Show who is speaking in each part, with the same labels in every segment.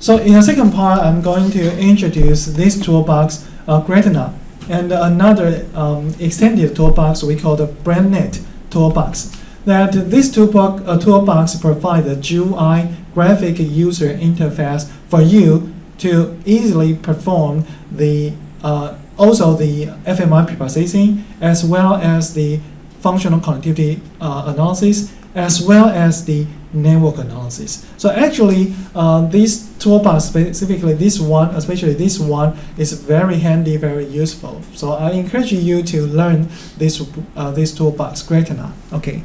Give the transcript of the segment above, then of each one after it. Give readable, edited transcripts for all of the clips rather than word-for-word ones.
Speaker 1: So in the second part, I'm going to introduce this toolbox, Gretna, and another extended toolbox we call the BrainNet toolbox. That this toolbox provides a GUI graphic user interface for you to easily perform the also the FMI preprocessing, as well as the functional connectivity analysis, as well as the network analysis. So actually, this toolbox, specifically this one, especially this one, is very handy, very useful. So I encourage you to learn this toolbox, Gretna. Okay.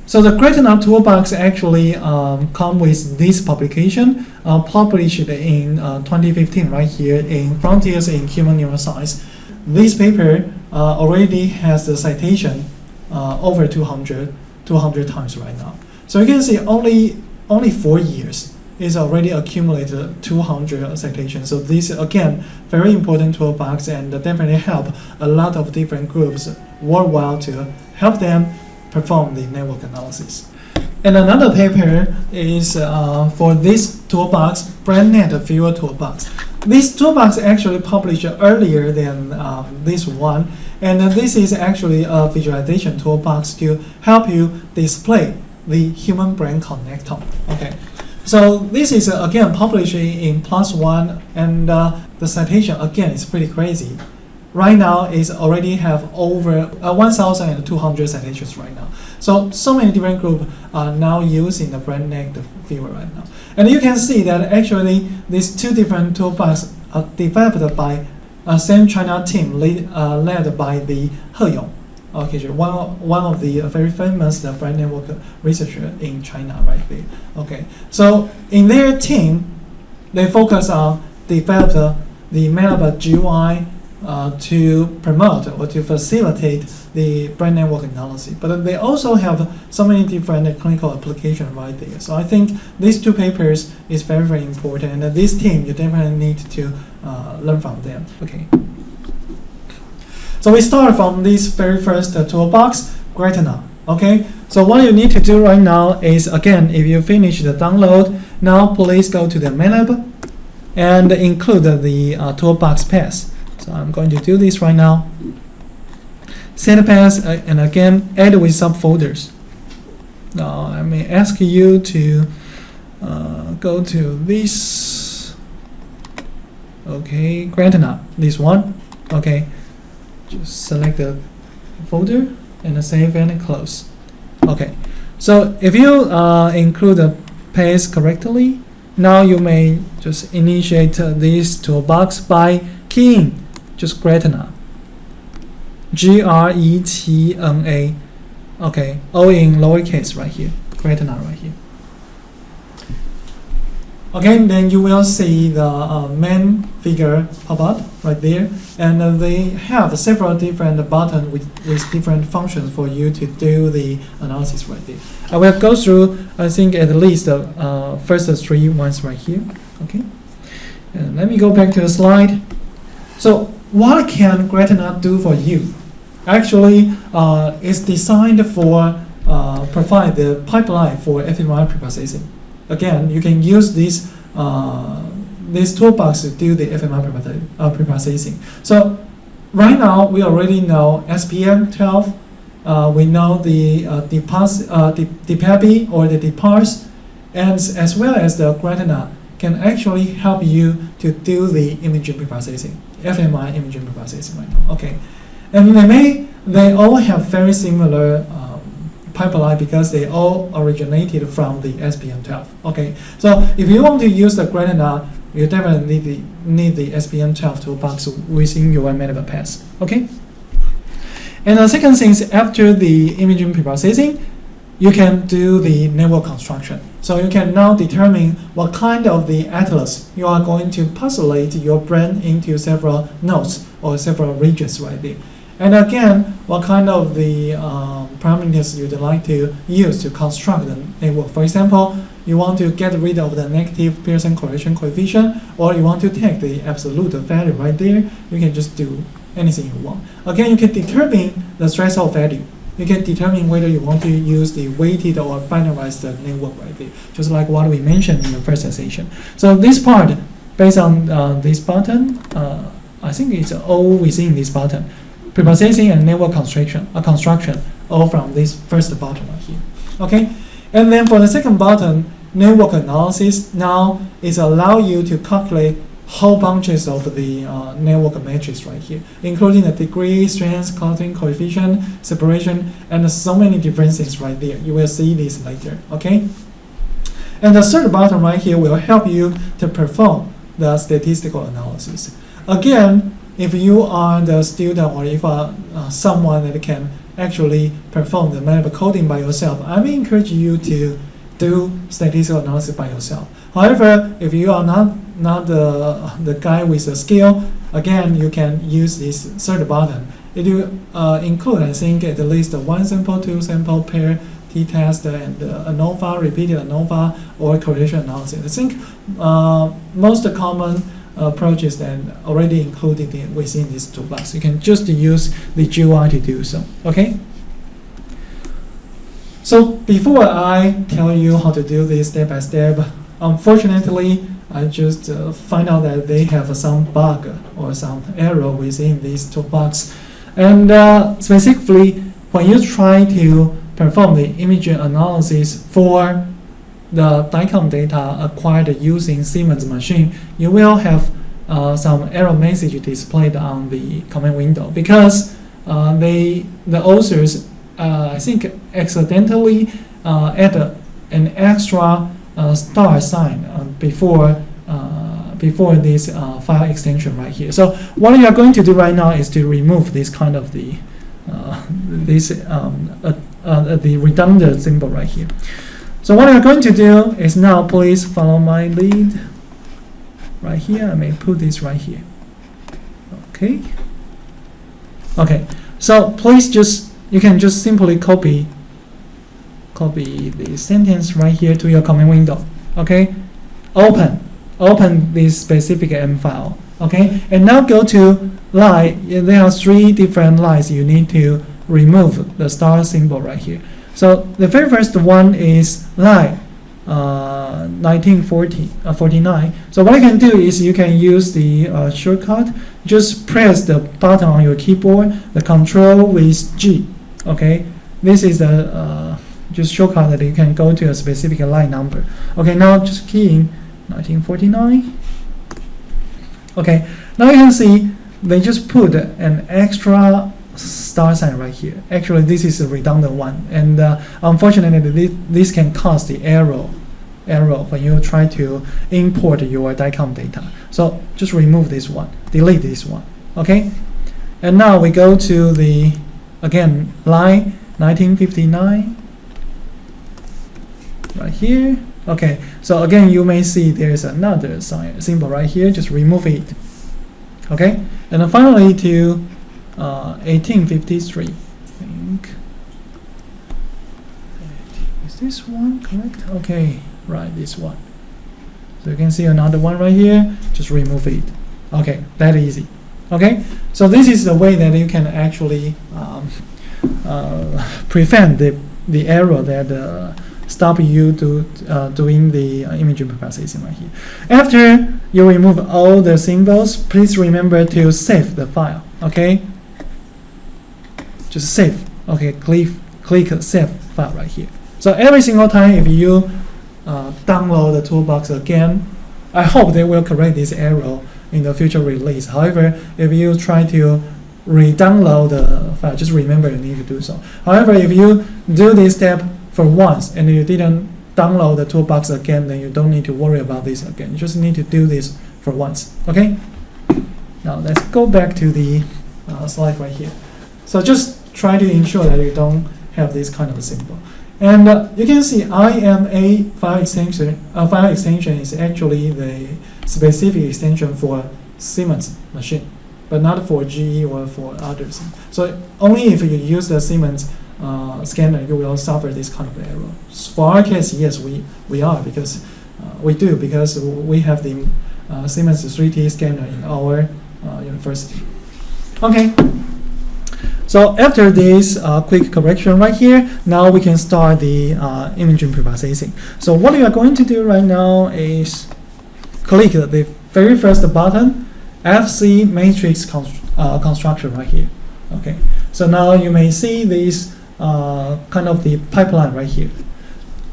Speaker 1: So the Gretna toolbox actually come with this publication, published in 2015, right here in Frontiers in Human Neuroscience. This paper already has the citation over 200 times right now. So you can see only 4 years is already accumulated 200 citations. So this again very important toolbox, and definitely help a lot of different groups worldwide to help them perform the network analysis. And another paper is for this toolbox, BrainNet Viewer Toolbox. This toolbox actually published earlier than this one, and this is actually a visualization toolbox to help you display the human brain connectome. Okay, so this is again published in +1, and the citation again is pretty crazy. Right now is already have over 1,200 citations right now. So many different groups are now using the BrainNet viewer right now. And you can see that actually these two different toolboxes are developed by a same China team led by the He Yong. Okay, one of the very famous brain network researcher in China right there. Okay, so in their team, they focus on develop the MATLAB GUI to promote or to facilitate the brain network analysis. But they also have so many different clinical applications right there. So I think these two papers is very, very important, and this team, you definitely need to learn from them. Okay. So we start from this very first toolbox, Gretna. Okay. So what you need to do right now is, again, if you finish the download, now please go to the MATLAB and include the toolbox path. So I'm going to do this right now. Set path, and again, add with subfolders. Now I may ask you to go to this. Okay, Gretna, this one. Okay, just select the folder and save and close. Okay, so if you include the path correctly, now you may just initiate this toolbox by keying just Gretna, Gretna, okay, all in lowercase right here, Gretna right here. Okay, then you will see the main figure pop up right there, and they have several different buttons with different functions for you to do the analysis right there. I will go through, I think, at least the first 3 ones right here. Okay, and let me go back to the slide. So what can Gretna do for you? Actually, it's designed for provide the pipeline for fMRI preprocessing. Again, you can use this toolbox to do the fMRI preprocessing. So right now, we already know SPM12. We know the DPABI or the DPARS, and as well as the Gretna can actually help you to do the imaging preprocessing, fMRI imaging preprocessing right now. Okay, and they all have very similar pipeline because they all originated from the SPM12. Okay, so if you want to use the Gretna, you definitely need the SPM12 toolbox within your MATLAB path. Okay, and the second thing is, after the imaging preprocessing, you can do the network construction. So you can now determine what kind of the atlas you are going to postulate your brain into several nodes or several regions right there. And again, what kind of the parameters you'd like to use to construct the network. For example, you want to get rid of the negative Pearson correlation coefficient, or you want to take the absolute value right there, you can just do anything you want. Again, you can determine the threshold value you can determine whether you want to use the weighted or binarized network right there, just like what we mentioned in the first session. So this part, based on this button, I think it's all within this button. Preprocessing and network construction, all from this first button right here. Okay, and then for the second button, network analysis, now is allow you to calculate whole bunches of the network matrix right here, including the degree, strength, clustering coefficient, separation, and so many different things right there. You will see this later, okay? And the third button right here will help you to perform the statistical analysis. Again, if you are the student or if someone that can actually perform the manual coding by yourself, I may encourage you to do statistical analysis by yourself. However, if you are not the guy with the skill, again, you can use this third button. It will include, I think, at least one sample, two sample pair t-test, and ANOVA, repeated ANOVA, or correlation analysis. I think most common approaches that already included within this toolbox. You can just use the GUI to do so. Okay. So before I tell you how to do this step by step, unfortunately, I just find out that they have some bug or some error within this toolbox. And specifically, when you try to perform the image analysis for the DICOM data acquired using Siemens machine, you will have some error message displayed on the command window because the authors, I think, accidentally add an extra star sign before this file extension right here. So what you are going to do right now is to remove this kind of the redundant symbol right here. So what I'm going to do is now, please follow my lead right here. I may put this right here. Okay. Okay. So please you can just simply copy the sentence right here to your command window. Okay. Open this specific M file. Okay. And now go to line. There are 3 different lines you need to remove the star symbol right here. So the very first one is line 1949. So what you can do is you can use the shortcut. Just press the button on your keyboard, the Control with G. Okay, this is the just shortcut that you can go to a specific line number. Okay, now just key in 1949. Okay, now you can see they just put an extra star sign right here. Actually, this is a redundant one, and unfortunately, this can cause the error when you try to import your DICOM data. So just remove this one, delete this one. Okay, and now we go to the again line 1959 right here. Okay, so again you may see there's another symbol right here. Just remove it. Okay, and then finally to 1853. I think. Is this one correct? Okay, right, this one. So you can see another one right here. Just remove it. Okay, that easy. Okay, so this is the way that you can actually prevent the error that stop you to doing the image preprocessing right here. After you remove all the symbols, please remember to save the file. Okay, just save. Okay, click save file right here. So every single time if you download the toolbox again, I hope they will correct this error in the future release. However, if you try to re-download the file, just remember you need to do so. However, if you do this step for once and you didn't download the toolbox again, then you don't need to worry about this again. You just need to do this for once. Okay? Now let's go back to the slide right here. So just try to ensure that you don't have this kind of a symbol. And you can see IMA file extension is actually the specific extension for Siemens machine, but not for GE or for others. So only if you use the Siemens scanner, you will suffer this kind of error. For our case, yes, we are, because we do, because we have the Siemens 3T scanner in our university. Okay. So after this quick correction right here, now we can start the imaging preprocessing. So what you are going to do right now is click the very first button, FC matrix construction right here. Okay, so now you may see this kind of the pipeline right here.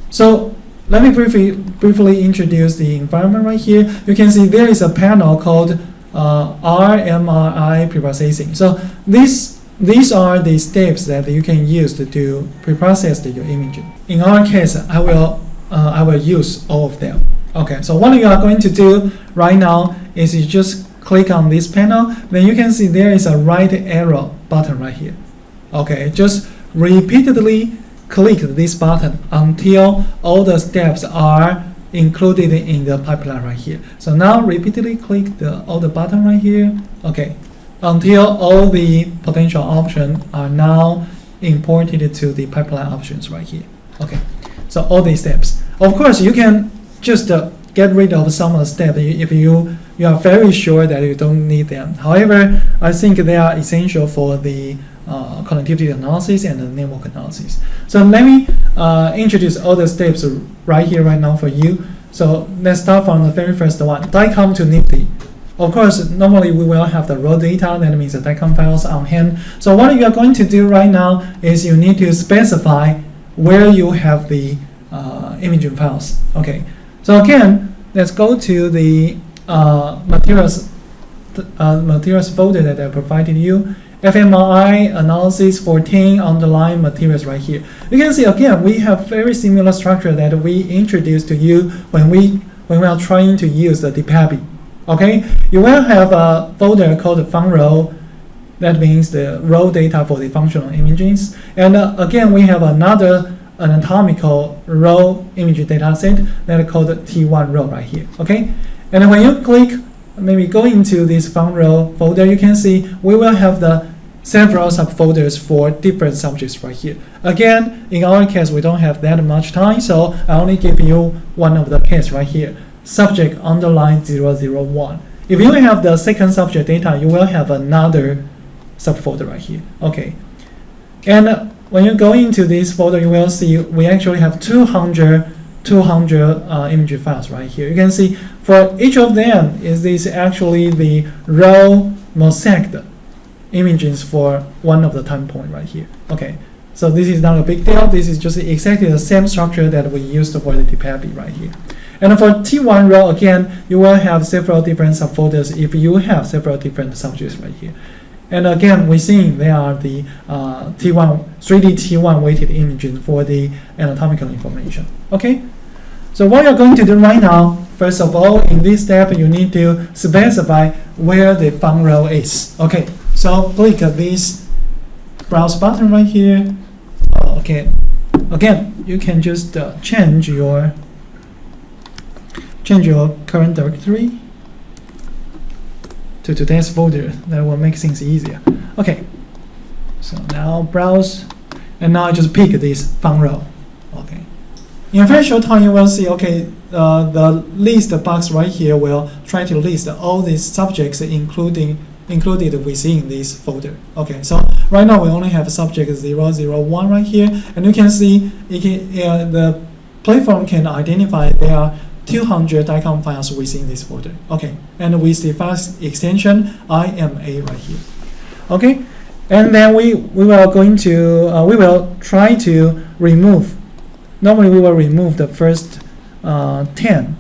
Speaker 1: So let me briefly introduce the environment right here. You can see there is a panel called RMRI preprocessing. So these are the steps that you can use to do preprocess your imaging. In our case, I will use all of them. Okay, so what you are going to do right now is you just click on this panel. Then you can see there is a right arrow button right here. Okay, just repeatedly click this button until all the steps are included in the pipeline right here. So now repeatedly click all the button right here. Okay, until all the potential options are now imported to the pipeline options right here. Okay, so all these steps. Of course, you can just get rid of some of the steps if you are very sure that you don't need them. However, I think they are essential for the connectivity analysis and the network analysis. So let me introduce all the steps right here, right now for you. So let's start from the very first one, DICOM to NIFTY. Of course, normally we will have the raw data, that means the DICOM files on hand. So what you are going to do right now is you need to specify where you have the imaging files. Okay, so again, let's go to the materials folder that I provided you. fMRI analysis 14 underlying materials right here. You can see again we have very similar structure that we introduced to you when we are trying to use the DPABI. Okay, you will have a folder called fun row. That means the raw data for the functional imagings. And again, we have another anatomical raw image data set that is called T1 row right here. Okay, and when you click, maybe go into this fun row folder, you can see we will have the several subfolders for different subjects right here. Again, in our case, we don't have that much time, so I only give you one of the case right here. Subject underline 001. If you have the second subject data, you will have another subfolder right here. Okay, and when you go into this folder, you will see we actually have 200 image files right here. You can see for each of them is this actually the raw mosaiced images for one of the time point right here. Okay, so this is not a big deal. This is just exactly the same structure that we used for the DPABI right here. And for T1 row, again, you will have several different subfolders if you have several different subjects right here. And again, we're seeing they are the 3D T1 weighted images for the anatomical information. Okay, so what you're going to do right now, first of all, in this step, you need to specify where the fun row is. Okay, so click this browse button right here. Okay, again, you can just change your current directory to today's folder. That will make things easier. Okay, so now browse, and now I just pick this fun row. Okay, in a very short time you will see, okay, the list box right here will try to list all these subjects included within this folder. Okay, so right now we only have subject 001 right here, and you can see the platform can identify there are 200 DICOM files within this folder. Okay, and with the file extension IMA right here. Okay, and then we will try to remove. Normally we will remove the first 10.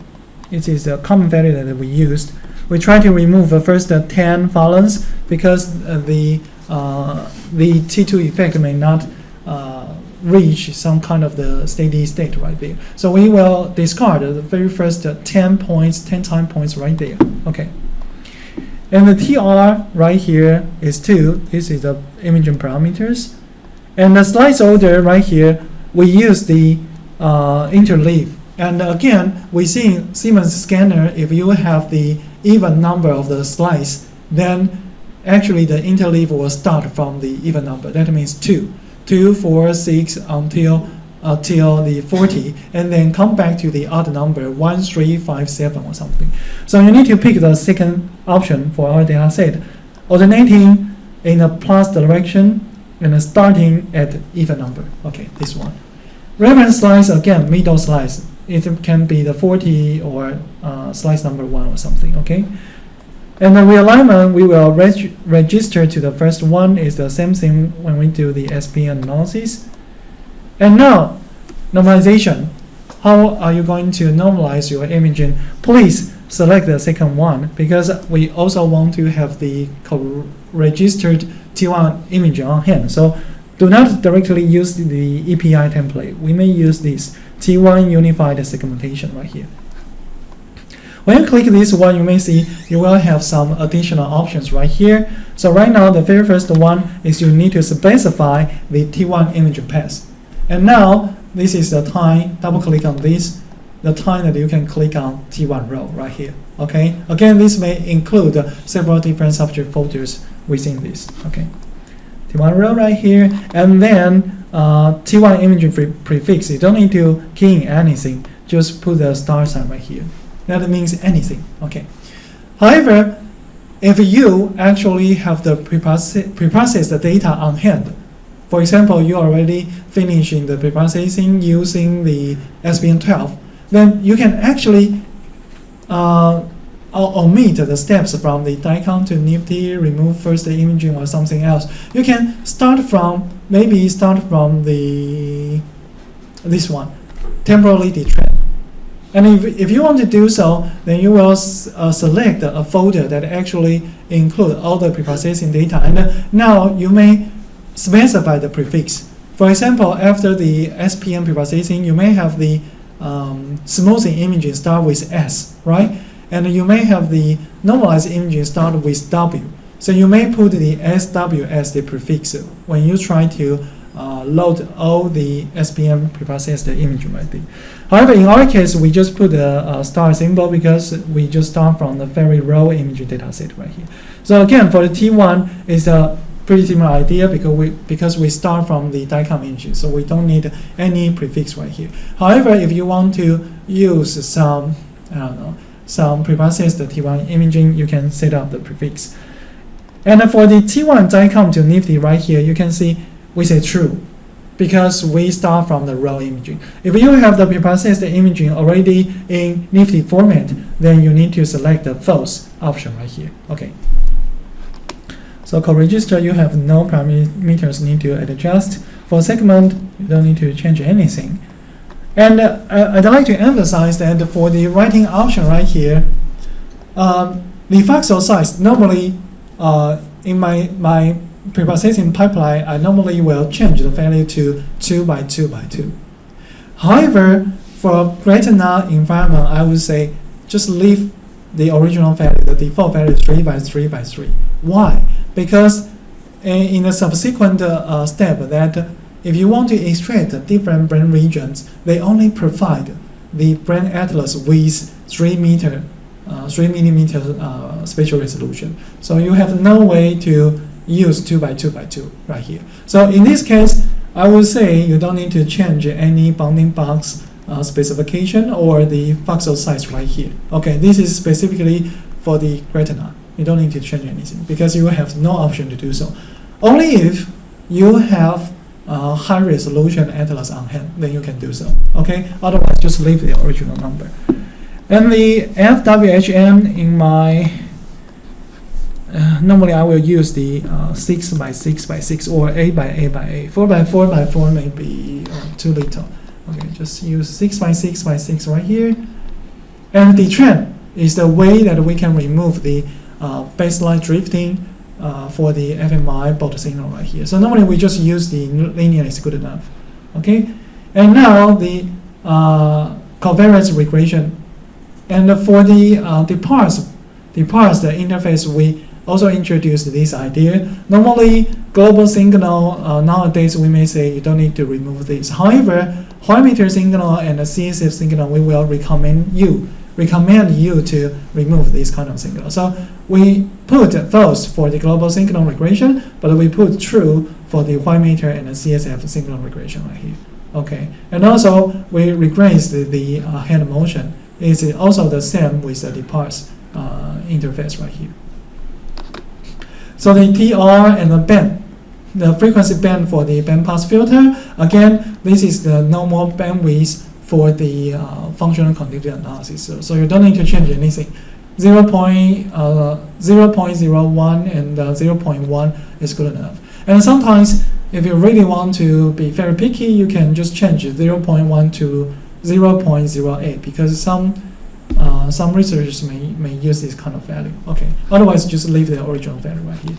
Speaker 1: It is the common value that we used. We try to remove the first 10 columns because the T2 effect may not reach some kind of the steady state right there. So we will discard the very first 10 time points right there. Okay. And the TR right here is 2. This is the imaging parameters. And the slice order right here, we use the interleave. And again, we see in Siemens scanner, if you have the even number of the slice, then actually the interleave will start from the even number. That means 2, 4, 6 until the 40, and then come back to the odd number 1, 3, 5, 7 or something. So you need to pick the second option for our data set, alternating in a plus direction and starting at even number. Okay, this one. Reference slice, again, middle slice. It can be the 40 or slice number 1 or something, okay? And the realignment, we will register to the first one is the same thing when we do the SPM analysis. And now, normalization. How are you going to normalize your imaging? Please select the second one because we also want to have the registered T1 image on hand. So do not directly use the EPI template. We may use this T1 unified segmentation right here. When you click this one, you may see you will have some additional options right here. So right now, the very first one is you need to specify the T1 image path. And now, this is the time, double click on this, the time that you can click on T1 row right here. Okay, again, this may include several different subject folders within this. Okay, T1 row right here, and then T1 image prefix. You don't need to key in anything, just put the star sign right here. That means anything. Okay. However, if you actually have the preprocessed data on hand, for example, you already finishing the preprocessing using the SPM12, then you can actually omit the steps from the DICOM to Nifty, remove first the imaging or something else. You can start from this one, temporarily detrend. And if you want to do so, then you will select a folder that actually include all the preprocessing data. And now you may specify the prefix. For example, after the SPM preprocessing, you may have the smoothing imaging start with S, right? And you may have the normalized imaging start with W. So you may put the SW as the prefix when you try to load all the SPM preprocessed image right there. However, in our case, we just put a star symbol because we just start from the very raw image dataset right here. So again, for the T1, it's a pretty similar idea because we start from the DICOM image, so we don't need any prefix right here. However, if you want to use some preprocessed T1 imaging, you can set up the prefix. And for the T1 DICOM to Nifty right here, you can see we say true because we start from the raw imaging. If you have the preprocessed imaging already in Nifty format, then you need to select the false option right here. Okay. So co-register, you have no parameters need to adjust. For segment, you don't need to change anything. And I'd like to emphasize that for the writing option right here, the voxel size normally in my preprocessing pipeline, I normally will change the value to 2 by 2 by 2. However, for Gretna environment, I would say just leave the original value, the default value is 3 by 3 by 3. Why? Because in the subsequent step that if you want to extract different brain regions, they only provide the brain atlas with 3 millimeter spatial resolution. So you have no way to use 2 by 2 by 2 right here. So in this case, I would say you don't need to change any bounding box specification or the voxel size right here. Okay, this is specifically for the Gretna. You don't need to change anything because you have no option to do so. Only if you have high resolution atlas on hand, then you can do so. Okay, otherwise just leave the original number. And the FWHM in my normally I will use the 6 by 6 by 6 or 8 by 8 by 8. 4 by 4 by 4 may be too little. Okay, just use 6 by 6 by 6 right here. And the trend is the way that we can remove the baseline drifting for the FMI bot signal right here. So normally we just use the linear is good enough. Okay, and now the covariance regression. And for the parse interface, we also introduced this idea. Normally, global signal, nowadays we may say you don't need to remove this. However, White signal and the CSF signal, we will recommend you to remove this kind of signal. So we put those for the global signal regression, but we put true for the White and the CSF signal regression right here. Okay, and also we regress the head motion. It's also the same with the parse interface right here. So the TR and the band the frequency band for the bandpass filter. Again, this is the normal bandwidth for the functional connectivity analysis. So you don't need to change anything. 0.01 and 0.1 is good enough. And sometimes, if you really want to be very picky, you can just change 0.1 to 0.08 because some researchers may use this kind of value. Okay. Otherwise, just leave the original value right here.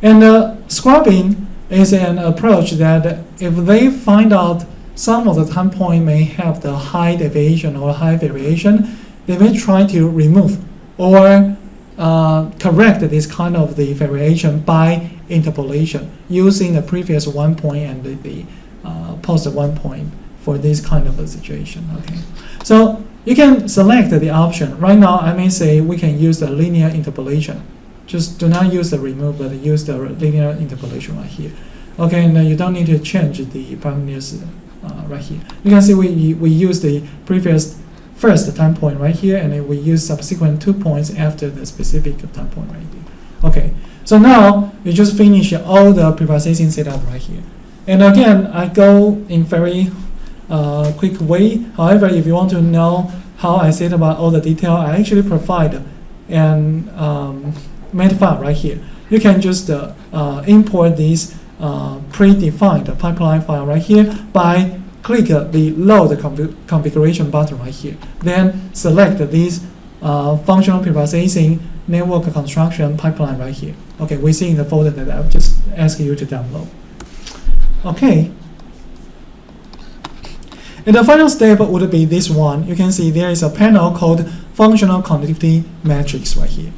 Speaker 1: And scrubbing is an approach that if they find out some of the time point may have the high deviation or high variation, they may try to remove or correct this kind of the variation by interpolation using the previous 1 point and the post 1 point for this kind of a situation. Okay, so you can select the option. Right now, I may say we can use the linear interpolation. Just do not use the remove, but use the linear interpolation right here. Okay, and you don't need to change the parameters right here. You can see we use the previous first time point right here, and then we use subsequent 2 points after the specific time point right here. Okay, so now you just finish all the preprocessing setup right here. And again, I go in very quick way. However, if you want to know how I set about all the detail, I actually provide an mat file right here. You can just import this predefined pipeline file right here by click the load configuration button right here. Then select this functional preprocessing network construction pipeline right here. Okay, we see in the folder that I've just asked you to download. Okay. And the final step would be this one. You can see there is a panel called functional connectivity matrix right here.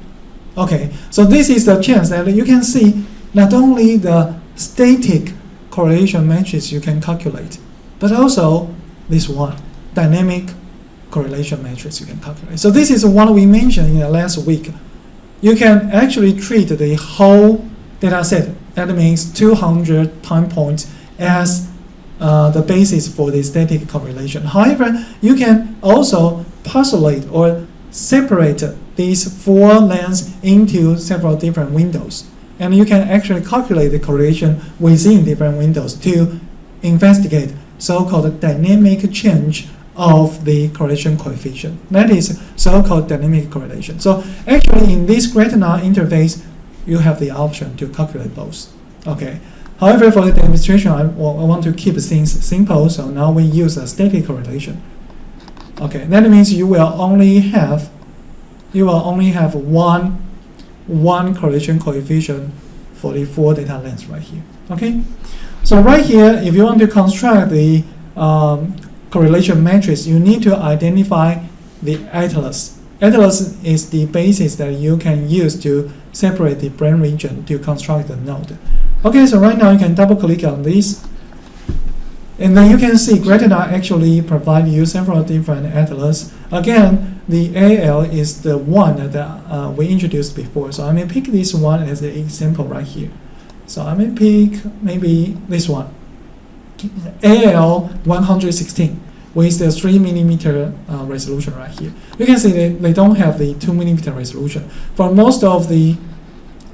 Speaker 1: Okay, so this is the chance that you can see not only the static correlation matrix you can calculate, but also this one, dynamic correlation matrix you can calculate. So this is one we mentioned in the last week. You can actually treat the whole data set, that means 200 time points, as the basis for the static correlation. However, you can also parcelate or separate these 4 lengths into several different windows. And you can actually calculate the correlation within different windows to investigate so-called dynamic change of the correlation coefficient. That is so-called dynamic correlation. So actually in this Gretna interface, you have the option to calculate both. Okay. However, for the demonstration, I want to keep things simple, so now we use a static correlation. Okay, that means you will only have one correlation coefficient for the 4 data lengths right here. Okay, so right here, if you want to construct the correlation matrix, you need to identify the atlas. Atlas is the basis that you can use to separate the brain region to construct the node. Okay, so right now you can double click on this, and then you can see Gretna actually provide you several different atlas. Again, the AL is the one that we introduced before, so I may pick this one as an example right here. So I may pick maybe this one, AL 116 with the 3mm resolution right here. You can see that they don't have the 2mm resolution. For most of the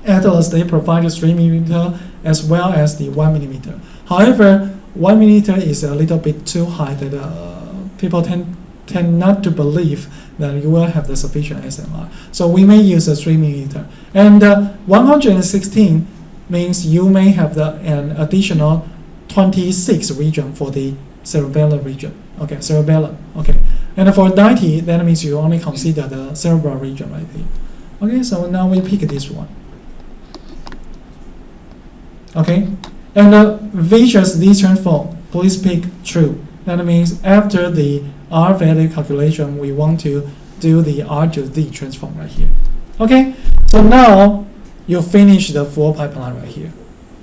Speaker 1: atlas, they provide 3mm as well as the 1mm. However, 1mm is a little bit too high that people tend not to believe that you will have the sufficient SMR. So we may use a 3mm. And 116 means you may have an additional 26 region for the cerebellar region. Okay, cerebellum. Okay, and for 90, that means you only consider the cerebral region right here. Okay, so now we pick this one. Okay, and vicious Z transform, please pick true. That means after the R value calculation, we want to do the R to Z transform right here. Okay, so now you finish the full pipeline right here.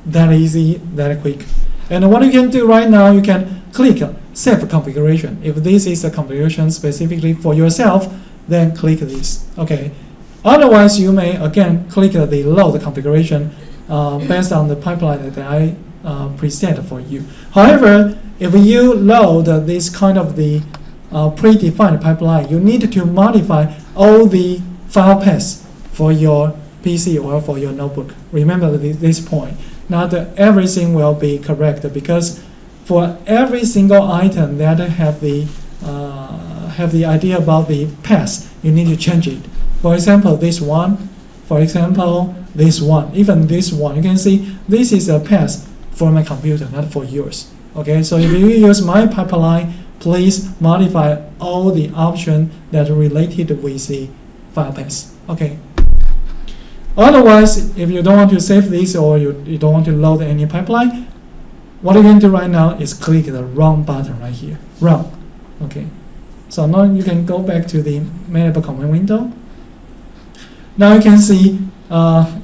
Speaker 1: That easy, that quick. And what you can do right now, you can click Save Configuration. If this is a configuration specifically for yourself, then click this. Okay. Otherwise, you may again click the Load Configuration based on the pipeline that I preset for you. However, if you load this kind of the predefined pipeline, you need to modify all the file paths for your PC or for your notebook. Remember this point. not everything will be correct, because for every single item that have the idea about the path, you need to change it. For example, this one. For example, this one. Even this one. You can see this is a path for my computer, not for yours. Okay, so if you use my pipeline, please modify all the options that are related with the file path. Okay. Otherwise, if you don't want to save this or you don't want to load any pipeline, what you can do right now is click the Run button right here. Run. Okay. So now you can go back to the MATLAB command window. Now you can see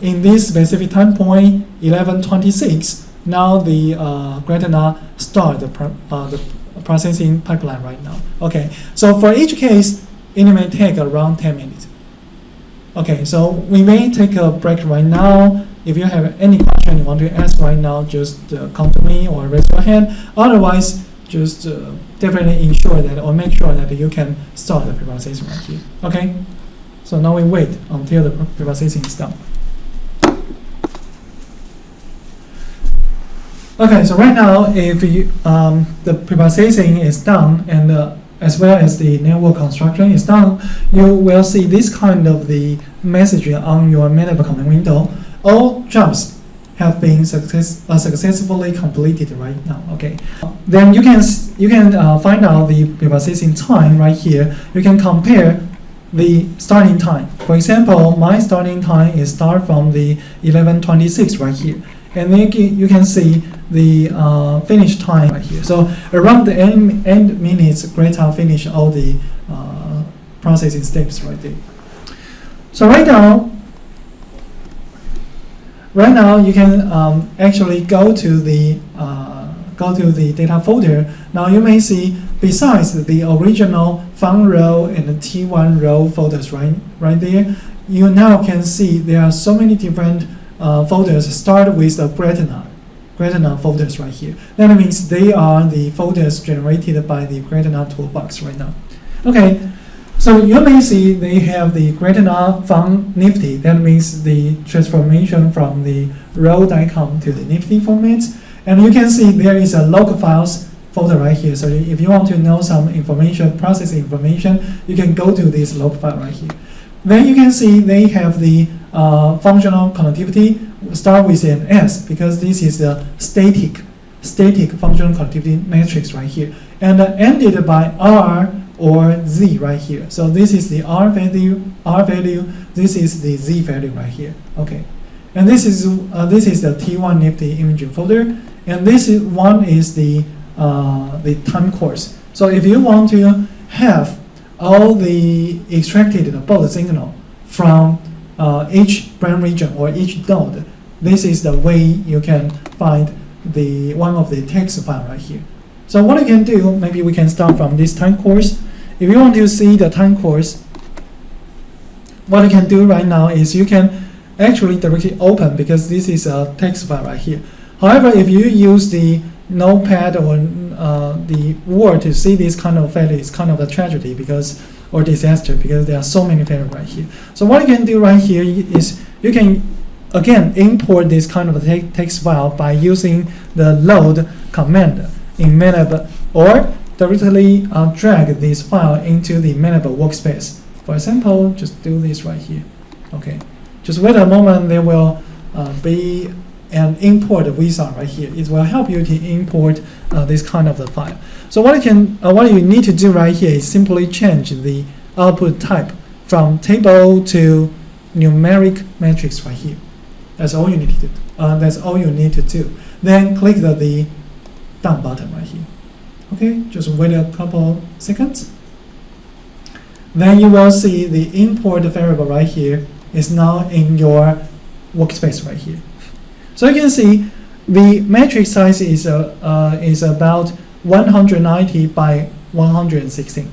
Speaker 1: in this specific time point, 11:26, now the Gretna start the processing pipeline right now. Okay. So for each case, it may take around 10 minutes. Okay, so we may take a break right now. If you have any question you want to ask right now, just come to me or raise your hand. Otherwise, just definitely ensure that or make sure that you can start the preprocessing right here. Okay, so now we wait until the preprocessing is done. Okay, so right now, if you, the preprocessing is done and as well as the network construction is done, you will see this kind of the message on your MATLAB command window. All jobs have been successfully completed right now. Okay, then you can find out the preprocessing time right here. You can compare the starting time. For example, my starting time is start from the 11:26 right here, and then you can see the finish time right here. So around the end minutes, Gretna finish all the processing steps right there. So right now you can actually go to the data folder. Now you may see besides the original fun row and the T1 row folders right there, you now can see there are so many different folders. Start with the Gretna folders right here. That means they are the folders generated by the Gretna Toolbox right now. Okay, so you may see they have the Gretna Fun Nifty. That means the transformation from the row DICOM to the Nifty formats. And you can see there is a log files folder right here. So if you want to know some information, process information, you can go to this log file right here. Then you can see they have the functional connectivity. Start with an S because this is the static functional connectivity matrix right here, and ended by R or Z right here. So this is the R value. This is the Z value right here. Okay, and this is the T1 Nifty imaging folder, and this one is the time course. So if you want to have all the extracted baud signal from each brain region or each node, this is the way you can find the one of the text file right here. So what you can do, maybe we can start from this time course. If you want to see the time course, what you can do right now is you can actually directly open because this is a text file right here. However, if you use the notepad or the Word to see this kind of value, it's kind of a tragedy or disaster because there are so many values right here. So what you can do right here is you can again import this kind of text file by using the load command in MATLAB, or directly drag this file into the MATLAB workspace. For example, just do this right here. Okay, just wait a moment. There will be an import wizard right here. It will help you to import this kind of the file. So what you need to do right here is simply change the output type from table to numeric matrix right here. That's all you need to do. Then click the done button right here. Okay, just wait a couple seconds. Then you will see the import variable right here is now in your workspace right here. So you can see the matrix size is about 190 by 116.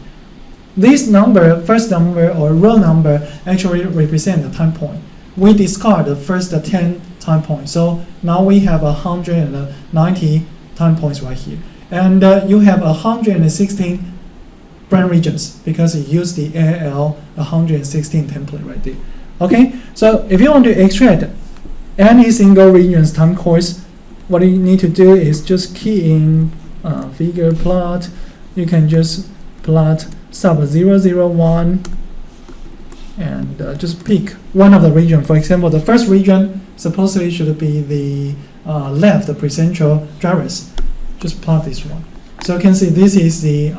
Speaker 1: This number, first number or row number, actually represent the time point. We discard the first 10 time points. So now we have 190 time points right here. And you have 116 brain regions because you use the AL 116 template right there. Okay, so if you want to extract any single region's time course, what you need to do is just key in figure plot. You can just plot sub 001 and just pick one of the region. For example, the first region supposedly should be the left precentral gyrus. Just plot this one. So you can see this is the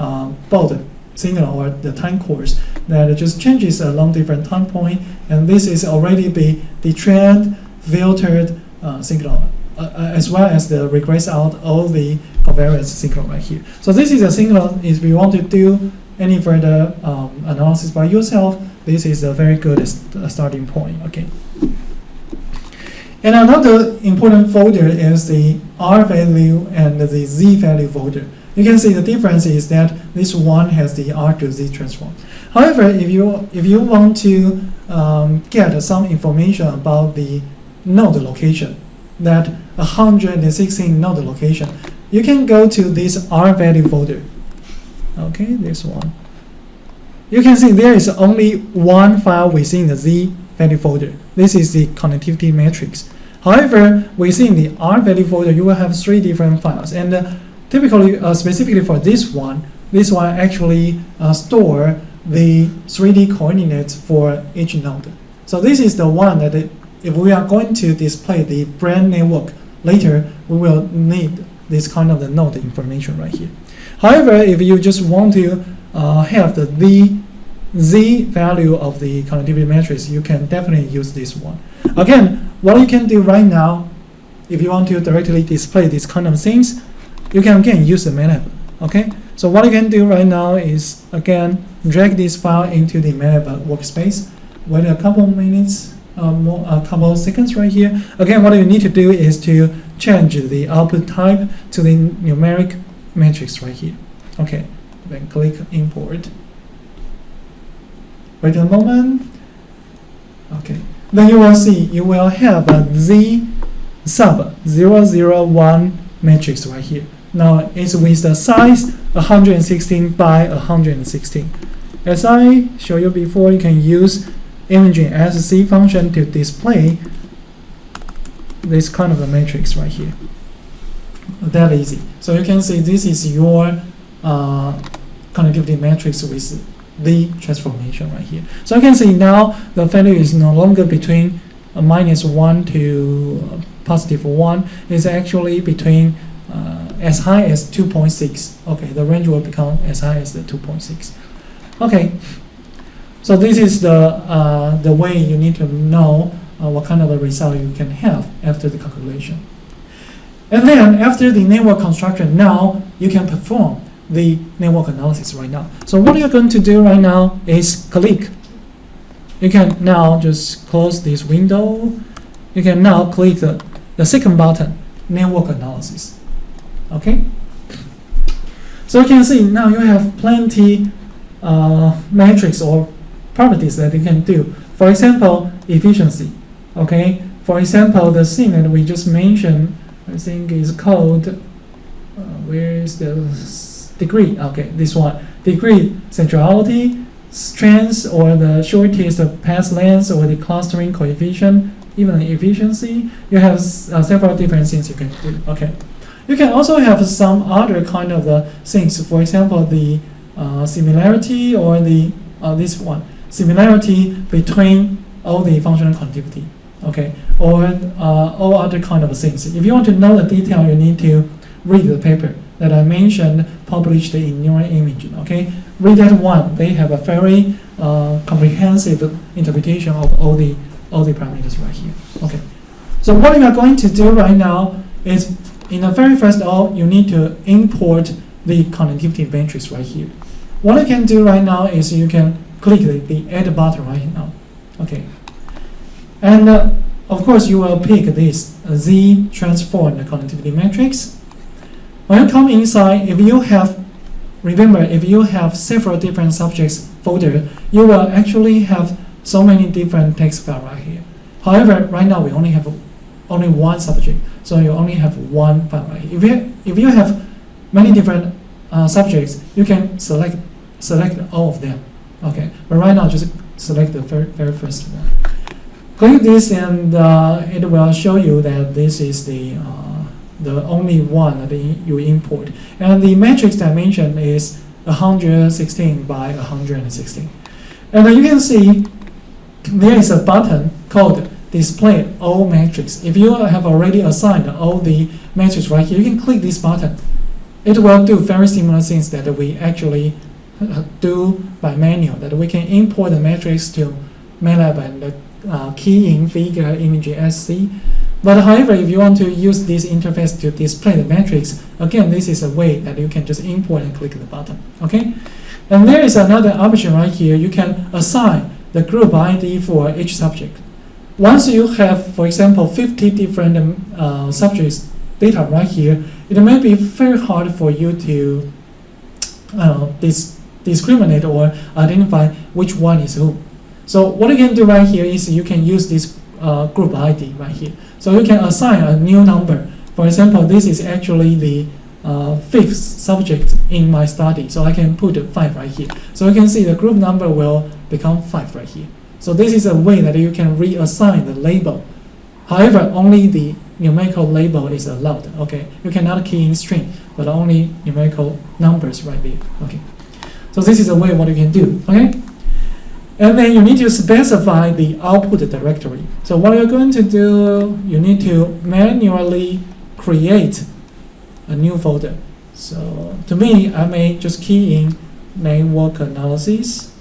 Speaker 1: bold signal or the time course that just changes along different time point, and this is already the trend filtered signal as well as the regress out all the covariance signal right here. So this is a signal. If you want to do any further analysis by yourself, this is a very good starting point. Okay. And another important folder is the R value and the Z value folder. You can see the difference is that this one has the R to Z transform. However, if you want to get some information about the node location, that 116 node location, you can go to this R value folder. Okay, this one. You can see there is only one file within the Z value folder. This is the connectivity matrix. However, within the R value folder, you will have 3 different files, and typically, specifically for this one actually store the 3D coordinates for each node. So this is the one that if we are going to display the brain network later, we will need this kind of the node information right here. However, if you just want to have the Z value of the connectivity matrix, you can definitely use this one. Again, what you can do right now, if you want to directly display these kind of things, you can again use the MATLAB. Okay, so what you can do right now is again drag this file into the MATLAB workspace. Wait a couple minutes, a couple of seconds right here. Again, what you need to do is to change the output type to the numeric matrix right here. Okay, then click import. Wait a moment. Okay, then you will see you will have a Z sub 001 matrix right here. Now it's with the size 116 by 116. As I showed you before, you can use imaging SC function to display this kind of a matrix right here. That easy. So you can see this is your connectivity matrix with the transformation right here. So you can see now the value is no longer between -1 to +1. It's actually between as high as 2.6. Okay, the range will become as high as the 2.6. Okay, so this is the way you need to know what kind of a result you can have after the calculation. And then after the network construction, now you can perform the network analysis right now. So what you're going to do right now is click. You can now just close this window. You can now click the second button, network analysis. Okay, so you can see now you have plenty metrics or properties that you can do. For example, efficiency. Okay, for example, the thing that we just mentioned, I think is called where is the degree? Okay, this one, degree centrality, strength, or the shortest path length, or the clustering coefficient, even the efficiency. You have several different things you can do. Okay. You can also have some other kind of things. For example, the similarity, or the this one, similarity between all the functional connectivity. Okay, or all other kind of things. If you want to know the detail, you need to read the paper that I mentioned, published in Neural Imaging. Okay, read that one. They have a very comprehensive interpretation of all the parameters right here. Okay, so what we are going to do right now is, in the very first of all, you need to import the connectivity matrix right here. What you can do right now is you can click the add button right now. Okay, and of course you will pick this Z transformed connectivity matrix. When you come inside, if you have several different subjects folder, you will actually have so many different text files right here. However, right now we only have one subject, so you only have one file right here. If you have many different subjects, you can select all of them. Okay, but right now just select the very first one. Click this, and it will show you that this is the the only one that you import. And the matrix dimension is 116 by 116. And you can see there is a button called Display All Matrix. If you have already assigned all the matrix right here, you can click this button. It will do very similar things that we actually do by manual, that we can import the matrix to MATLAB and key in figure image SC. But however, if you want to use this interface to display the matrix, again, this is a way that you can just import and click the button. Okay, and there is another option right here. You can assign the group ID for each subject. Once you have, for example, 50 different subjects data right here, it may be very hard for you to discriminate or identify which one is who. So what you can do right here is you can use this group ID right here. So you can assign a new number. For example, this is actually the fifth subject in my study. So I can put 5 right here. So you can see the group number will become 5 right here. So this is a way that you can reassign the label. However, only the numerical label is allowed. Okay, you cannot key in string, but only numerical numbers right there. Okay, so this is a way what you can do. Okay, and then you need to specify the output directory. So what you're going to do, you need to manually create a new folder. So to me, I may just key in network analysis.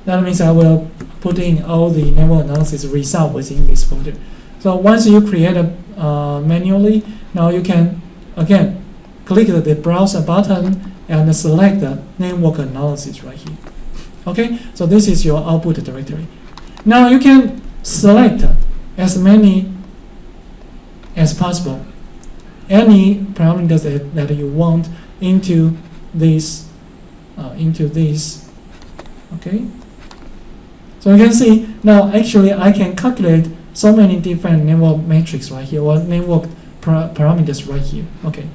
Speaker 1: That means I will put in all the network analysis result within this folder. So once you create it manually, now you can again click the browser button and select the network analysis right here. Okay, so this is your output directory. Now you can select as many as possible, any parameters that you want into this. Okay. So you can see now actually I can calculate so many different network matrix right here, or network parameters right here. Okay.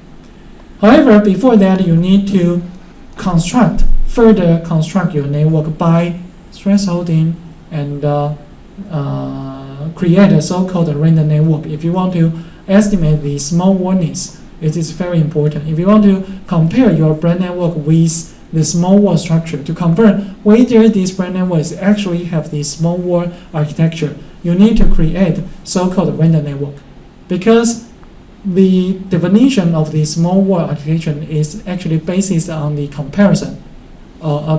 Speaker 1: However, before that you need to further construct your network by thresholding and create a so-called random network. If you want to estimate the small warnings, it is very important. If you want to compare your brain network with the small wall structure to confirm whether these brain networks actually have the small wall architecture, you need to create so-called random network, because the definition of the small wall architecture is actually based on the comparison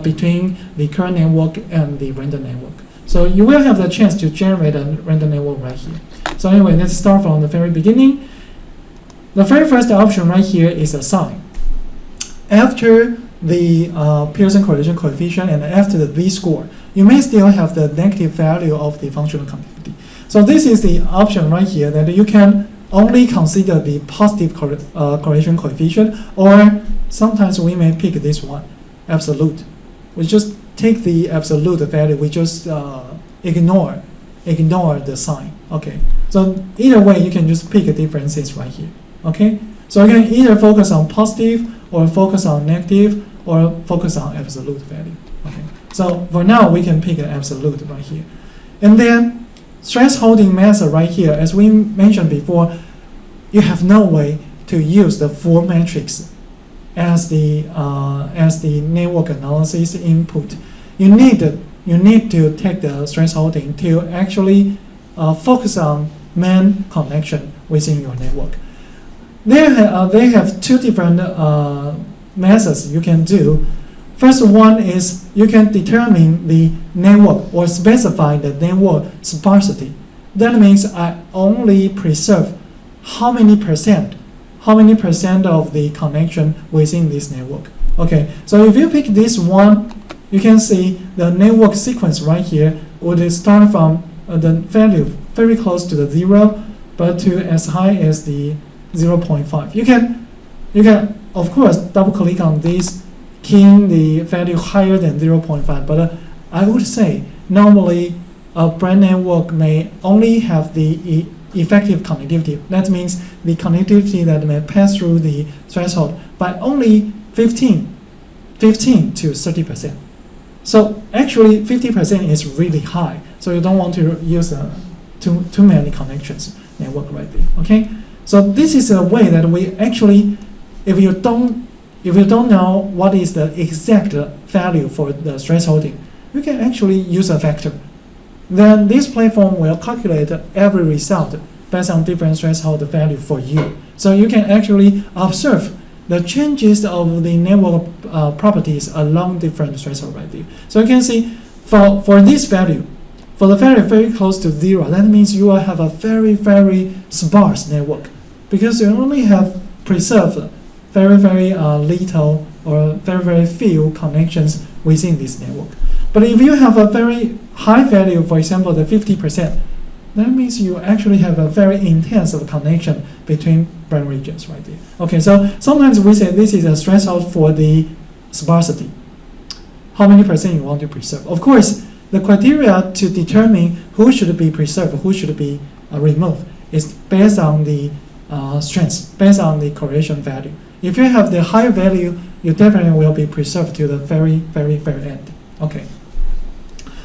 Speaker 1: between the current network and the random network. So you will have the chance to generate a random network right here. So anyway, let's start from the very beginning. The very first option right here is assign. After the Pearson correlation coefficient and after the Z-score, you may still have the negative value of the functional connectivity. So this is the option right here that you can only consider the positive correlation coefficient, or sometimes we may pick this one, absolute. We just take the absolute value, we just ignore the sign. Okay, so either way you can just pick differences right here. Okay, so you can either focus on positive or focus on negative or focus on absolute value. Okay, so for now we can pick an absolute right here. And then thresholding method right here, as we mentioned before, you have no way to use the full matrix as the network analysis input. You need to take the thresholding to actually focus on main connection within your network. They have two different methods you can do. First one is you can determine the network or specify the network sparsity. That means I only preserve how many percent of the connection within this network. Okay, so if you pick this one, you can see the network sequence right here would start from the value very close to the 0, but to as high as the 0.5. You can of course double click on this, keying the value higher than 0.5, but I would say normally a brain network may only have the effective connectivity. That means the connectivity that may pass through the threshold by only 15 to 30%. So actually 50% is really high. So you don't want to use too many connections network right there. Okay, so this is a way that we actually, if you don't know what is the exact value for the thresholding, you can actually use a vector. Then this platform will calculate every result based on different threshold value for you. So you can actually observe the changes of the network properties along different threshold right there. So you can see for this value, for the value very close to 0, that means you will have a very, very sparse network because you only have preserved very, very little or very, very few connections within this network. But if you have a very high value, for example, the 50%, that means you actually have a very intense connection between brain regions right there. Okay, so sometimes we say this is a threshold for the sparsity. How many percent you want to preserve? Of course, the criteria to determine who should be preserved, who should be removed, is based on the strength, based on the correlation value. If you have the higher value, you definitely will be preserved to the very, very, very end. Okay.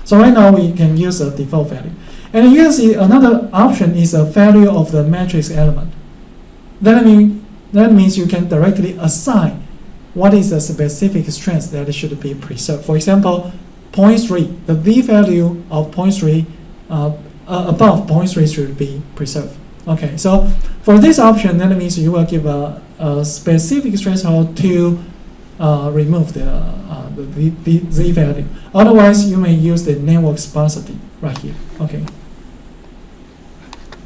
Speaker 1: So right now we can use a default value. And you can see another option is a value of the matrix element. That means you can directly assign what is the specific strength that should be preserved. For example, 0.3, the V value of 0.3 above 0.3 should be preserved. Okay, so for this option, that means you will give a specific threshold to remove the Z value. Otherwise, you may use the network sparsity right here. Okay.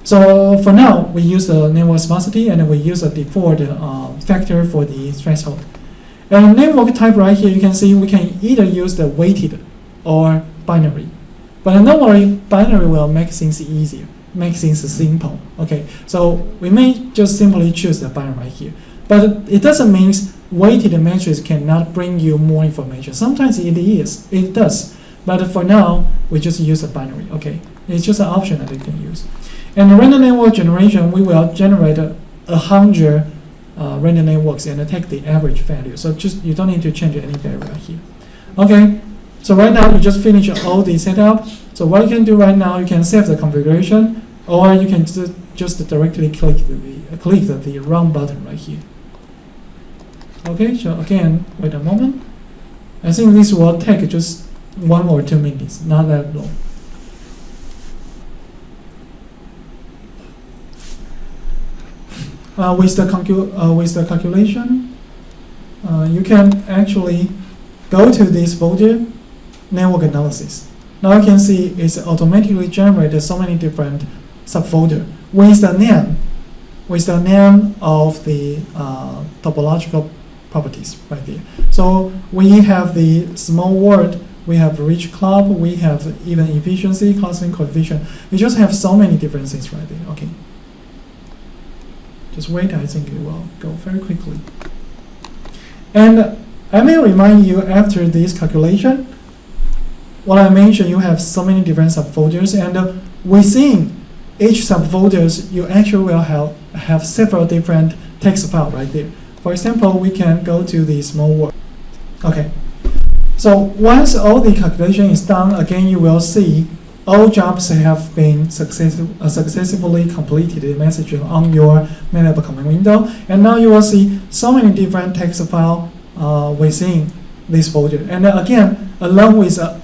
Speaker 1: So for now, we use the network sparsity and we use a default factor for the threshold. And network type right here, you can see we can either use the weighted or binary. But normally, binary will make things easier, make things simple. Okay, so we may just simply choose the binary right here. But it doesn't mean weighted matrix cannot bring you more information. Sometimes it does. But for now, we just use a binary. Okay, it's just an option that you can use. And random network generation, we will generate 100 random networks and take the average value. So just you don't need to change any value right here. Okay, so right now you just finish all the setup. So what you can do right now, you can save the configuration, or you can just directly click the run button right here. Okay, so again, wait a moment. I think this will take just 1 or 2 minutes, not that long. With the calculation, you can actually go to this folder, network analysis. Now you can see it's automatically generated so many different subfolder with the name of the topological properties right there. So we have the small word, we have rich club, we have even efficiency, clustering coefficient. We just have so many different things right there. Okay. Just wait, I think it will go very quickly. And I may remind you after this calculation, what I mentioned, you have so many different subfolders, and within each subfolders, you actually will have several different text files right there. For example, we can go to the small word. Okay. So once all the calculation is done, again, you will see all jobs have been successfully completed the messaging on your MATLAB command window. And now you will see so many different text files within this folder. And again, along with a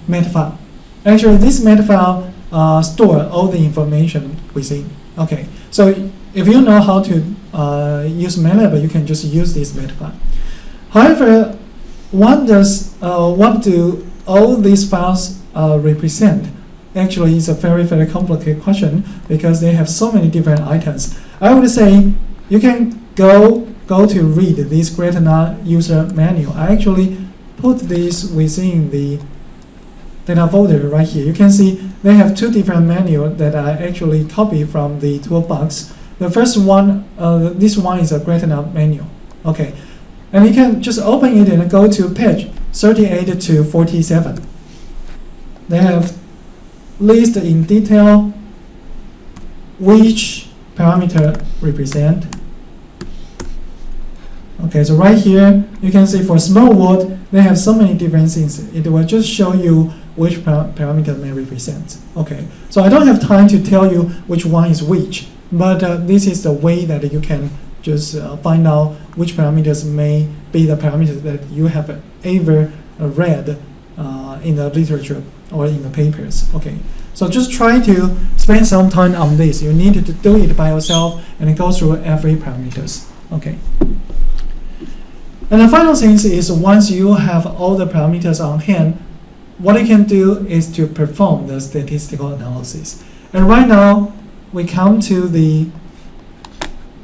Speaker 1: mat file. Actually, this mat file store all the information within. Okay, so if you know how to use MATLAB, you can just use this mat file. However, what do all these files represent? Actually, it's a very, very complicated question because they have so many different items. I would say you can go to read this Gretna user manual. I actually put this within the data folder right here. You can see they have 2 different manuals that I actually copied from the Toolbox. The first one, this one is a Gretna manual. Okay, and you can just open it and go to page 38 to 47. They have listed in detail which parameter represent. Okay, so right here you can see for small word they have so many different things. It will just show you which parameter may represent. Okay, so I don't have time to tell you which one is which, but this is the way that you can just find out which parameters may be the parameters that you have ever read in the literature or in the papers. Okay, so just try to spend some time on this. You need to do it by yourself and go through every parameters. Okay. And the final thing is, once you have all the parameters on hand, what you can do is to perform the statistical analysis. And right now, we come to the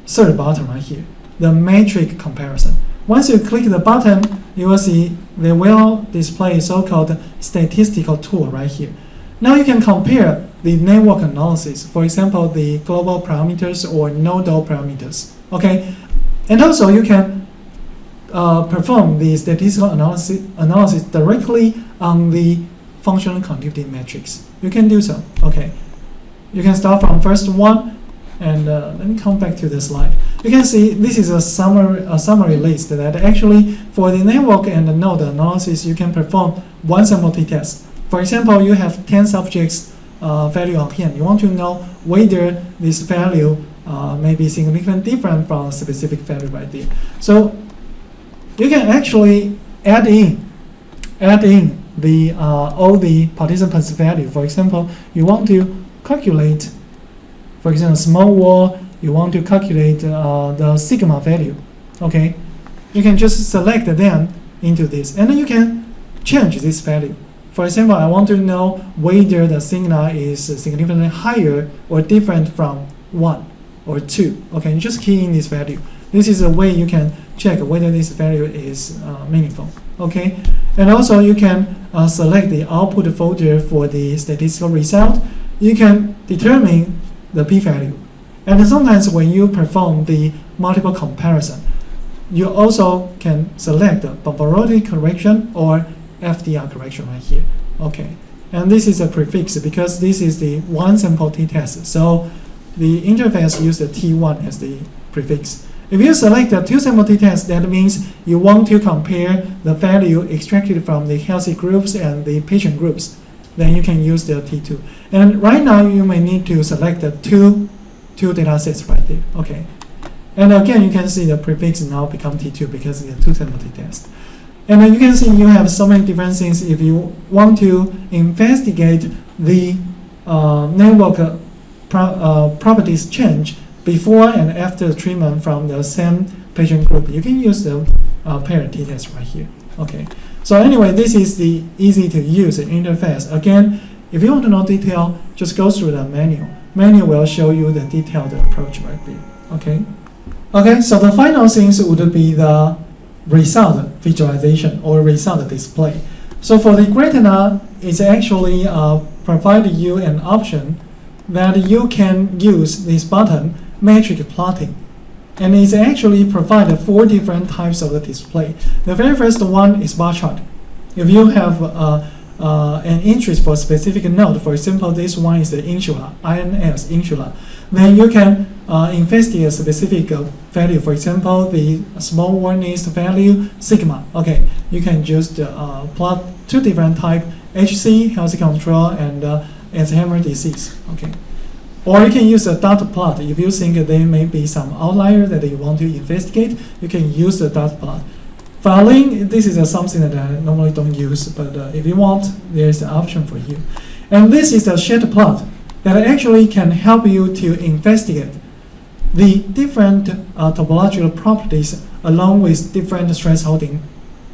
Speaker 1: third button right here, the metric comparison. Once you click the button, you will see they will display so-called statistical tool right here. Now you can compare the network analysis, for example, the global parameters or nodal parameters. Okay, and also you can perform the statistical analysis directly on the functional continuity matrix. You can do so. Okay, you can start from first one, and let me come back to the slide. You can see this is a summary list that actually for the network and the node analysis, you can perform one sample t-test. For example, you have 10 subjects value on hand. You want to know whether this value may be significantly different from a specific value right there. So you can actually add in the all the participants' value. For example, you want to calculate, for example, small wall. You want to calculate the sigma value. Okay, you can just select them into this, and then you can change this value. For example, I want to know whether the sigma is significantly higher or different from 1 or 2. Okay, you just key in this value. This is a way you can check whether this value is meaningful. Okay, and also you can select the output folder for the statistical result. You can determine the p-value. And sometimes when you perform the multiple comparison, you also can select the probability correction or FDR correction right here. Okay, and this is a prefix because this is the one sample t-test. So the interface uses the T1 as the prefix. If you select the two sample t-test, that means you want to compare the value extracted from the healthy groups and the patient groups. Then you can use the T2. And right now you may need to select the two data sets right there. Okay, and again you can see the prefix now become T2 because it's a two sample t-test. And then you can see you have so many different things. If you want to investigate the network properties change before and after treatment from the same patient group, you can use the pair t-test right here. Okay, so anyway, this is the easy to use interface. Again, if you want to know detail, just go through the manual. Manual will show you the detailed approach right there. Okay. Okay, so the final things would be the result visualization or result display. So for the Gretna, it's actually provide you an option that you can use this button, metric plotting. And it's actually provided 4 different types of the display. The very first one is bar chart. If you have an interest for a specific node, for example, this one is the insula, INS insula, then you can investigate a specific value. For example, the small warnings value sigma. Okay, you can just plot 2 different type, HC, healthy control, and Alzheimer's disease. Okay, or you can use a dot plot. If you think there may be some outlier that you want to investigate, you can use the dot plot. Filing, this is something that I normally don't use, but if you want, there is an option for you. And this is a shared plot that actually can help you to investigate the different topological properties along with different stress holding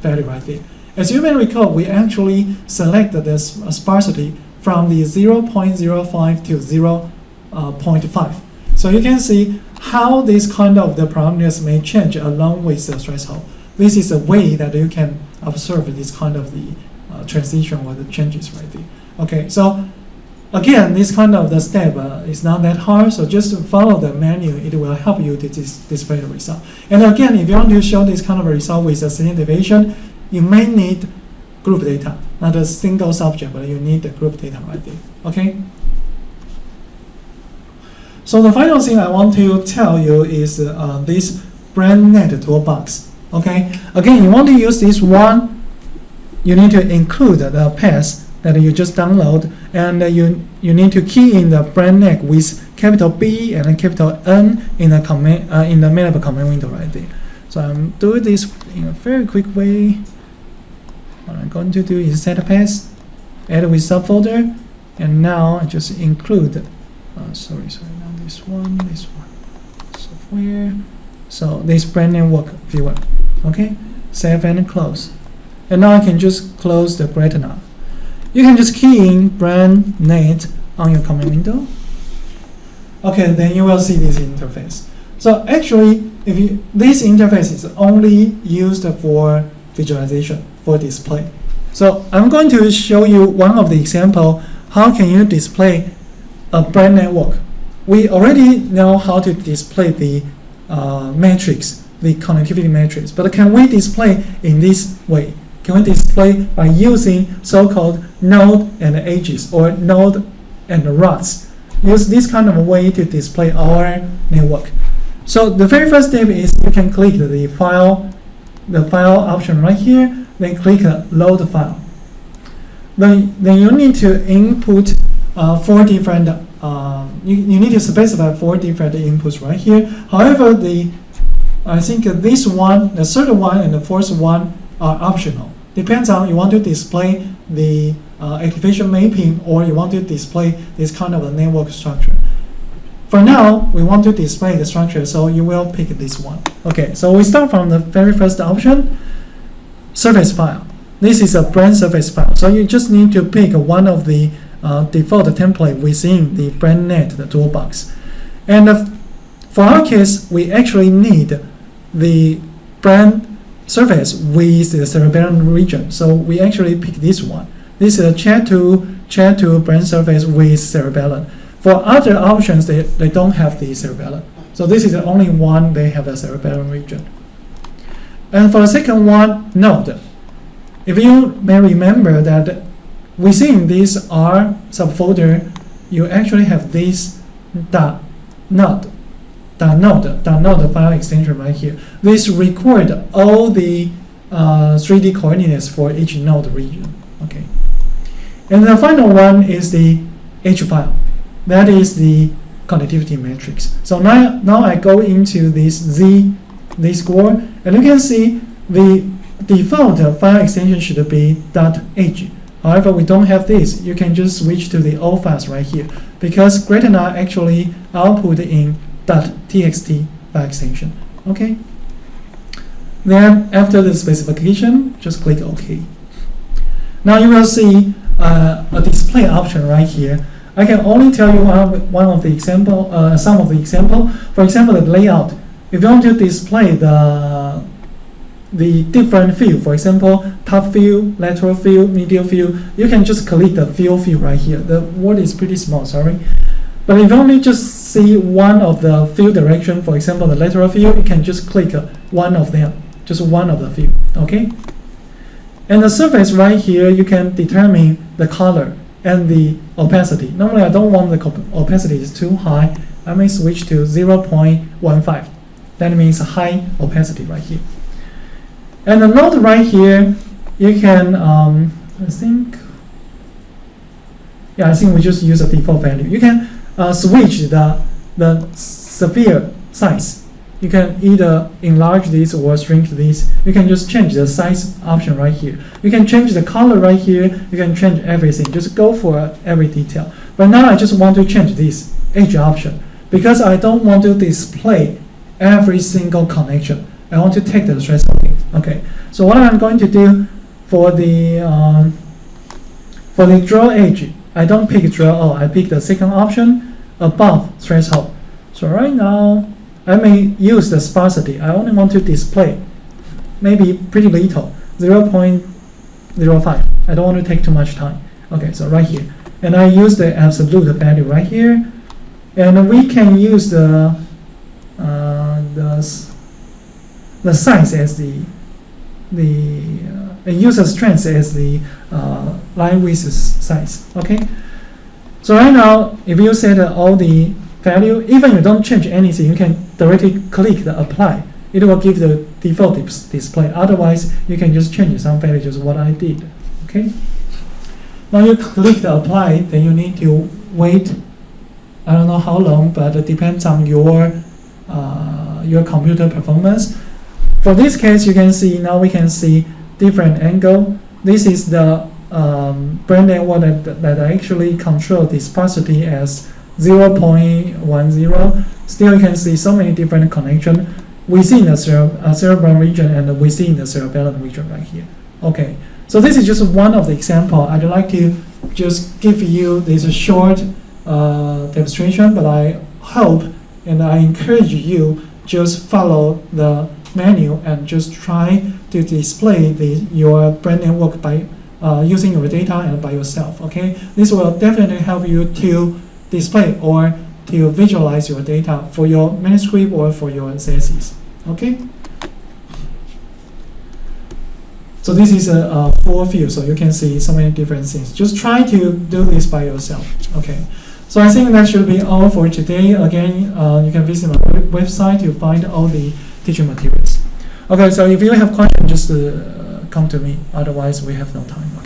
Speaker 1: value right there. As you may recall, we actually selected the sparsity from the 0.05 to 0.5. So you can see how this kind of the parameters may change along with the threshold. This is a way that you can observe this kind of the transition or the changes right there. Okay, so again, this kind of the step is not that hard, so just follow the menu. It will help you to display the result. And again, if you want to show this kind of a result with a standard deviation, you may need group data, not a single subject, but you need the group data right there. Okay. So the final thing I want to tell you is this BrainNet Toolbox. Okay. Again, you want to use this one, you need to include the path that you just download, and you need to key in the BrainNet with capital B and then capital N in the command in the MATLAB command window right there. So I'm doing this in a very quick way. What I'm going to do is set a path, add with subfolder, and now I just include. Sorry, not this one. Software. So this BrainNet work viewer. Okay, save and close. And now I can just close the Gretna. You can just key in BrainNet on your command window. Okay, then you will see this interface. So actually, this interface is only used for visualization, for display. So I'm going to show you one of the example. How can you display a BrainNet work? We already know how to display the matrix, the connectivity matrix, but can we display in this way? Can we display by using so-called node and edges or node and rods? Use this kind of way to display our network. So the very first step is you can click the file option right here, then click load file. Then you need to input 4 different. You need to specify 4 different inputs right here. However, I think this one, the third one, and the fourth one are optional. Depends on you want to display the activation mapping or you want to display this kind of a network structure. For now, we want to display the structure, so you will pick this one. Okay, so we start from the very first option, surface file. This is a brain surface file, so you just need to pick one of the default template within the BrainNet, the toolbox. And for our case, we actually need the brain surface with the cerebellum region. So we actually pick this one. This is a Chia-Feng brain surface with cerebellum. For other options, they don't have the cerebellum. So this is the only one they have a cerebellum region. And for the second one, node. If you may remember that within this R subfolder, you actually have this .node file extension right here. This record all the 3D coordinates for each node region. Okay. And the final one is the H file. That is the connectivity matrix. So now I go into this score, and you can see the default file extension should be .h. However, we don't have this. You can just switch to the old files right here because Gretna actually output in .txt file extension. Okay. Then after the specification, just click OK. Now you will see a display option right here. I can only tell you one of the example, some of the example. For example, the layout. If you want to display the different view, for example, top view, lateral view, medial view, you can just click the view right here. The word is pretty small, sorry. But if you only just see one of the view direction, for example, the lateral view, you can just click one of them, just one of the view, okay? And the surface right here, you can determine the color and the opacity. Normally, I don't want the opacity is too high. I may switch to 0.15. That means high opacity right here. And the node right here, you can, I think we just use a default value. You can switch the sphere size. You can either enlarge this or shrink this. You can just change the size option right here. You can change the color right here. You can change everything. Just go for every detail. But now I just want to change this edge option because I don't want to display every single connection. I want to take the threshold. Okay. So what I'm going to do for the draw edge, I don't pick draw all. I pick the second option above threshold. So right now, I may use the sparsity. I only want to display maybe pretty little, 0.05. I don't want to take too much time. Okay, so right here. And I use the absolute value right here. And we can use the size as the user strength as the line width size. Okay. So right now, if you set all the value, even you don't change anything, you can directly click the apply. It will give the default display. Otherwise, you can just change some value, just what I did. Okay. Now you click the apply, then you need to wait. I don't know how long, but it depends on your computer performance. For this case, you can see now we can see different angle. This is the brain network that actually control the sparsity as 0.10. Still, you can see so many different connections within the cerebral region and within the cerebellum region right here. Okay, so this is just one of the example. I'd like to just give you this short demonstration, but I hope and I encourage you just follow the menu and just try to display your brain network by using your data and by yourself. Okay, this will definitely help you to display or to visualize your data for your manuscript or for your thesis. Okay. So this is a full view, so you can see so many different things. Just try to do this by yourself. Okay. So I think that should be all for today. Again, you can visit my website to find all the teaching materials. Okay, so if you have questions, just come to me. Otherwise, we have no time.